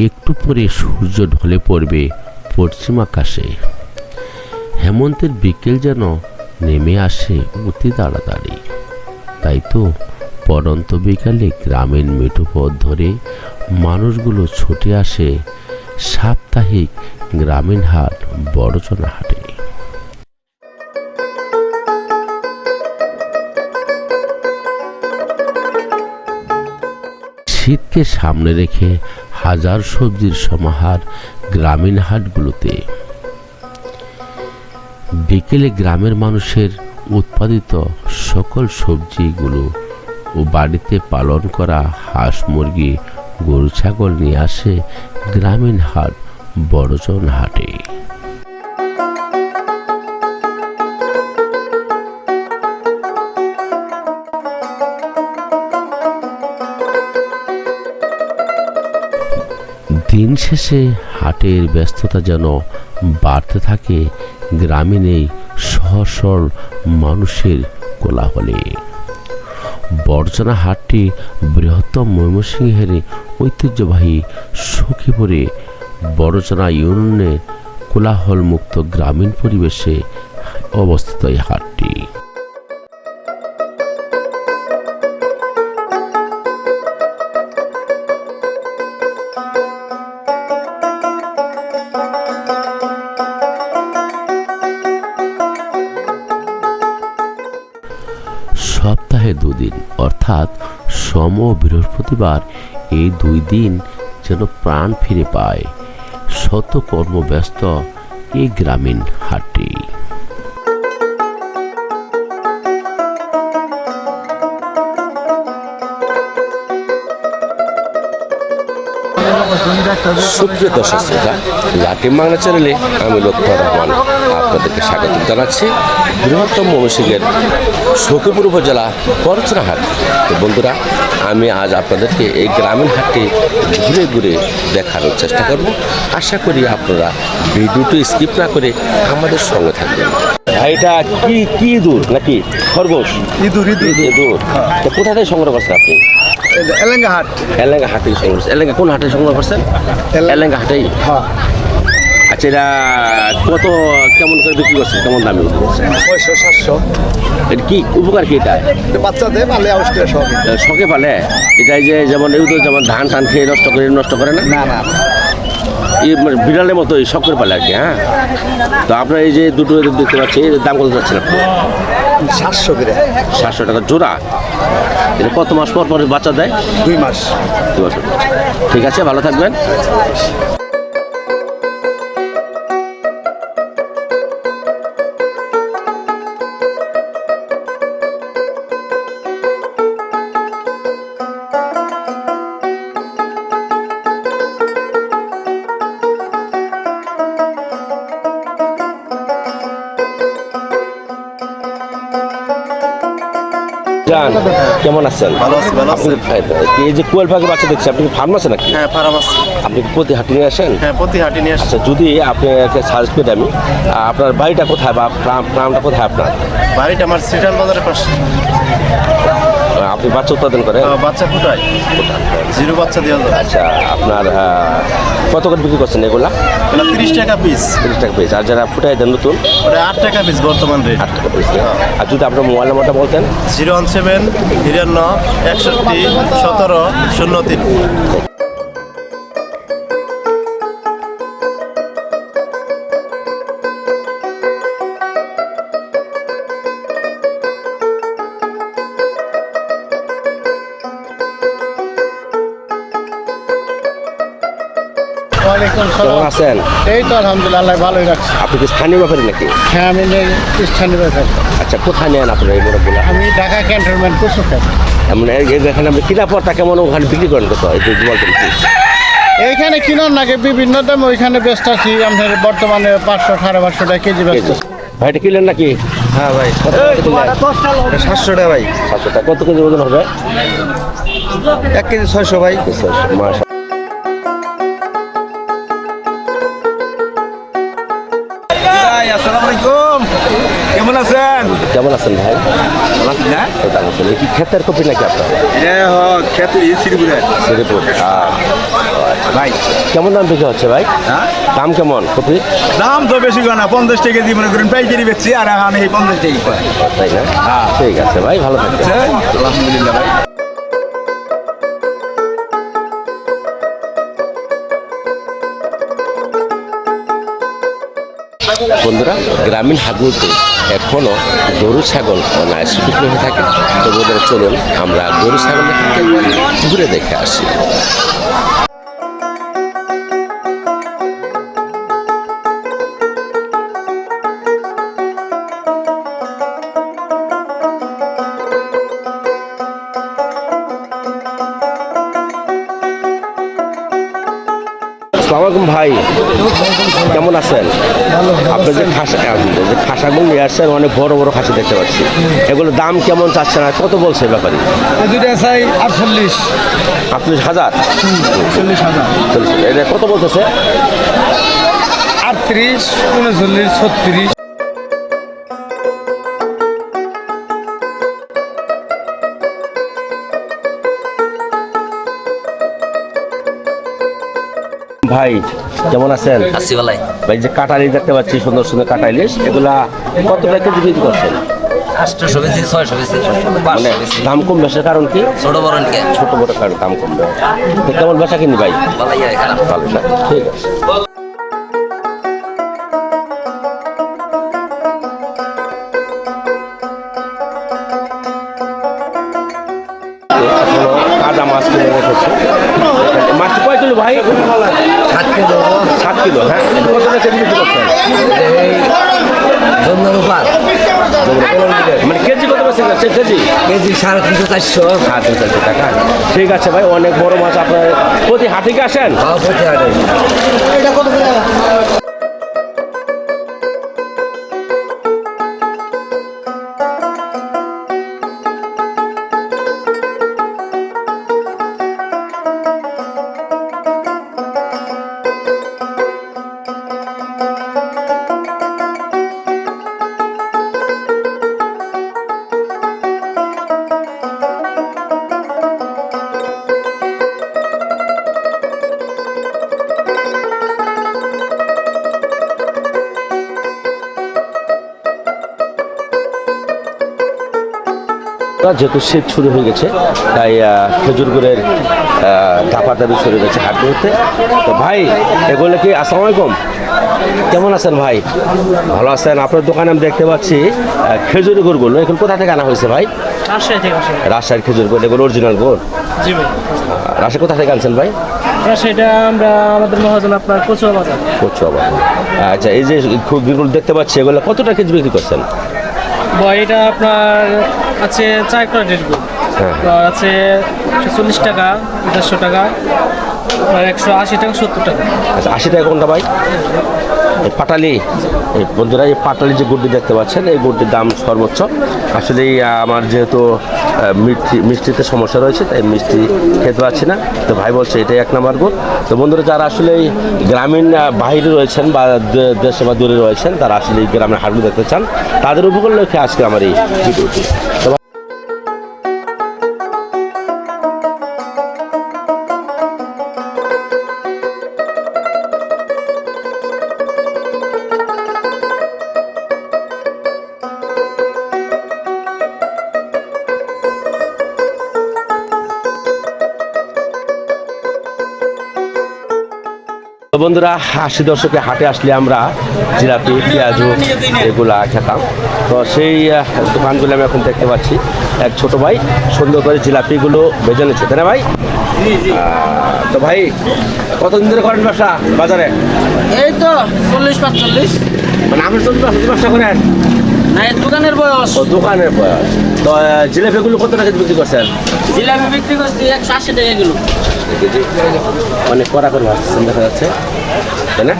একটু পরে সূর্য ঢলে পড়বে পশ্চিম আকাশে। হেমন্তের বিকেল যেন নেমে আসে অতি তাড়াতাড়ি। তাই তো পড়ন্ত বিকালে গ্রামের মেঠো পথ ধরে মানুষগুলো ছুটে আসে সাপ্তাহিক গ্রামীণ হাট বড়জনা হাটে। শীতকে সামনে রেখে হাজার সবজির সমাহার গ্রামীণ হাটগুলোতে। বিকেলে গ্রামের মানুষের উৎপাদিত সকল সবজিগুলো ও বাড়িতে পালন করা হাঁস মুরগি গরু ছাগল নিয়ে আসে গ্রামীণ হাট বড়জন হাটে। দিন শেষে হাটের ব্যস্ততা যেন বাড়তে থাকে গ্রামীণ এই সহজ সরল মানুষের কোলাহলে। বড়জনা হাটটি বৃহত্তম ময়মনসিংহের ঐতিহ্যবাহী সখীপুরে বড়জনা ইউনিয়নের কোলাহল মুক্ত গ্রামীণ পরিবেশে অবস্থিত এই হাটটি। সপ্তাহে দুদিন অর্থাৎ সোম ও বৃহস্পতিবার এই 2 দিন যেন প্রাণ ফিরে পায় শত কর্মব্যস্ত এই গ্রামীণ হাটটি। সুপ্রিয় দর্শক শ্রোতা, লাটিম বাংলা চ্যানেলে আমি লক্ষ্মণ রহমান আপনাদেরকে স্বাগত জানাচ্ছি বৃহত্তম ময়মনসিংহের সখীপুর উপজেলা বড়জনা হাট। তো বন্ধুরা, আমি আজ আপনাদেরকে এই গ্রামীণ হাটটি ঘুরে ঘুরে দেখানোর চেষ্টা করব। আশা করি আপনারা ভিডিওটি স্কিপ না করে আমাদের সঙ্গে থাকবেন। এটা কি ইঁদুর নাকি খরগোশ? ইঁদুর। তো কোথা থেকে সংগ্রহ করছেন আপনি? এলেঙ্গা হাট থেকে সংগ্রহ করছেন। এলেঙ্গা কোন হাটে সংগ্রহ করছেন? এলেঙ্গা হাটেই। আচ্ছা, এটা কত কেমন করে বিক্রি করছেন? কেমন দামে বিক্রি করছেন? 600-700। এটা কি উপকার কি? এটা বাচ্চাদের পালে অবশ্যই শখে পালে। এটাই যে যেমন যেমন ধান খেয়ে নষ্ট করে না না এই বিড়ালের মতো শখ করে পালে আর কি। হ্যাঁ, তো আপনার এই যে দুটো দেখতে পাচ্ছি, এর দাম কত যাচ্ছেন আপনি? 700 করে। 700 টাকা জোড়া। এটা কত মাস পর বাচ্চা দেয়? 2 মাস। ঠিক আছে, ভালো থাকবেন। কেমন আছেন? ভালো আছি। এই যে কোয়েল পাখি বাচ্চা দেখছি, আপনি ফার্ম আছে নাকি? হ্যাঁ, ফার্ম আছে। আপনি প্রতি হাটে নিয়ে আসেন? হ্যাঁ, প্রতি হাটে নিয়ে আসছে। যদি আপনাকে সাজেস্ট করে আমি, আপনার বাড়িটা কোথায় বা ফার্মটা কোথায় আপনার? বাড়িটা আমার সিটাল বাজারের পাশে। আপনি বাচ্চা উৎপাদন করেন? বাচ্চা কোথায়? 0 বাচ্চা দেওয়া যায়। আচ্ছা, আপনার কত করে বিক্রি করছেন এগুলা? 30 টাকা পিস। 30 টাকা পিস। আর যারা ফুটাই দেন নতুন? ওটা 8 টাকা পিস বর্তমান রেট। 8 টাকা পিস। আর যদি আপনার মোবাইল নাম্বারটা বলতেন? 017 53 61 17 03। কেমন আছেন? এই তো আলহামদুলিল্লাহ, ভালোই রাখছি। আপনি কি স্থানীয় ব্যাপারী নাকি? হ্যাঁ, আমি স্থানীয় ব্যাপারী। আচ্ছা, কোথায় নেন আপনারা এই মোড়কগুলো? আমি ঢাকা ক্যান্টনমেন্ট কুসুখালী। মানে এখানে আপনি কিনাপড়টা কেমন ওখানে বিক্রি করেন কত? একটু বলতেন প্লিজ। এইখানে কিনার নাকি বিভিন্ন দাম, ওইখানে ব্যস্ত আছি। আমাদের বর্তমানে 500-550 টাকা কেজি ব্যস্ত। ভাইটা কিনলেন নাকি? হ্যাঁ ভাই। 700 টাকা ভাই। 700 টাকা। কত কেজি ওজন হবে? 1 কেজি 600 ভাই। মাশাআল্লাহ। আসসালামু আলাইকুম, কেমন আছেন? কেমন আছেন ভাই? না এই কি ক্ষেতের কপি নাকি আপনার? খেতে শ্রীপুরের শ্রীপুর। ভাই কেমন দাম বিক্রি হচ্ছে ভাই? হ্যাঁ দাম কেমন কপি? দাম তো বেশি না 50 টাকা দিয়ে মনে করেন পাইকারি বেচছি আর এখন এই 50 টাকা পাই। তাই না? হ্যাঁ। ঠিক আছে ভাই, ভালো থাকবেন। আলহামদুলিল্লাহ ভাই। বন্ধুরা, গ্রামীণ হাটগুলোতে এখনও গরু ছাগল অনায়াসে বিক্রি হয়ে থাকে। তো বন্ধুরা চলুন আমরা গরু ছাগলের হাটে ঘুরে দেখে আসি। আসসালামু আলাইকুম ভাই, কেমন আছেন? আপনি যে খাসাগুলো নিয়ে আসছেন, অনেক বড় বড় খাসি দেখতে পাচ্ছি। এগুলোর দাম কেমন চাচ্ছেন আর কত বলছে ব্যাপারে? দুইটা চাই 48। 48,000? 40,000। এটা কত বলতেছে? 38, 39, 36। ভাই কেমন আছেন? আসি বলাই ভাই যে কাটালি দেখতে পাচ্ছি, সুন্দর সুন্দর কাটাইলিশ, এগুলা কত টাকা কেজি বিক্রি করছেন? 800 বেশি 600 বেশি মানে 500 বেশি দাম কম বেশির কারণ কি? ছোট বড় নিকে ছোট বড় কারণ দাম কম দেওয়া। তো কেমন বেচা কিনি ভাই? বলাই খারাপ ভালো না? ঠিক আছে। এখনো কাদা মাছ কিনে রেখেছে। মাছ কয় কিলো ভাই? 7 কিলো 7 কিলো। হ্যাঁ, এটা কত টাকা কেজি বিক্রি করছেন? এই জন্মের উপর মানে কেজি কত বেশি যাচ্ছে কেজি? কেজি 350 400 400 টাকা। ঠিক আছে ভাই, অনেক বড় মাছ। আপনার প্রতি হাটে কি আসেন? প্রতি হাটে যেহেতু শীত শুরু হয়ে গেছে, তাই খেজুর গুড়ের দাপাদাবি শুরু হয়ে গেছে হাটগুলোতে। তো ভাই এগুলো কি? আসসালামু আলাইকুম, কেমন আছেন ভাই? ভালো আছেন? আপনার দোকানে আমি দেখতে পাচ্ছি খেজুর গুড়গুলো এখন কোথা থেকে আনা হয়েছে ভাই? রাজশাহী থেকে আসে। রাজশাহীর খেজুর গুড়, এগুলো অরিজিনাল গুড়? জি ভাই। রাজশাহী কোথা থেকে আনছেন ভাই? রাজশাহীটা আমরা আমাদের মহাজন আপনার কচুয়া বাজার। করছো আবার। আচ্ছা, এই যে গুড়গুলো দেখতে পাচ্ছি, এগুলো কতটা কেজি বিক্রি করছেন? বয় এটা আপনার আছে 4 ক্যারেটের গুড়। হ্যাঁ। আর আছে 140 টাকা, 150 টাকা, আর 180 টাকা, 70 টাকা। আচ্ছা, 80 টাকা কোনটা ভাই? এই পাটালি। এই বন্ধুরা, এই পাটালি যে গুড়টি দেখতে পাচ্ছেন, এই গুড়টির দাম সর্বোচ্চ। আসলে আমার যেহেতু মিষ্টিতে সমস্যা রয়েছে, তাই মিষ্টি খেতে পাচ্ছি না। তো ভাই বলছে এটাই 1 নম্বর গুড়। তো বন্ধুরা, যারা আসলে এই গ্রামীণ বাইরে রয়েছেন বা দেশে বা দূরে রয়েছেন, তারা আসলে এই গ্রামের হাটগুলো দেখতে চান, তাদের উপকূল লক্ষ্যে আজকে আমার এই ভিডিওটি। তো তো বন্ধুরা, 80 দশকে হাটে আসলে আমরা জিলাপি, পেঁয়াজু এগুলা খেতাম। তো সেই দোকানগুলো আমি এখন দেখতে পাচ্ছি। এক ছোট ভাই সুন্দর করে জিলাপিগুলো বেজে নিচ্ছে, তাই না ভাই? তো ভাই কতদিন ধরে করেন ব্যবসা বাজারে? এই তো 40-45। মানে আপনি তো ব্যবসা করেন? না, এই দোকানের বয়স। ও, দোকানের বয়স। তো জিলাপিগুলো কত টাকা বিক্রি করছেন? জিলাপি বিক্রি করছি 180 টাকা কিলো। মানে কড়া করে ভাবছেন দেখা যাচ্ছে, তাই না?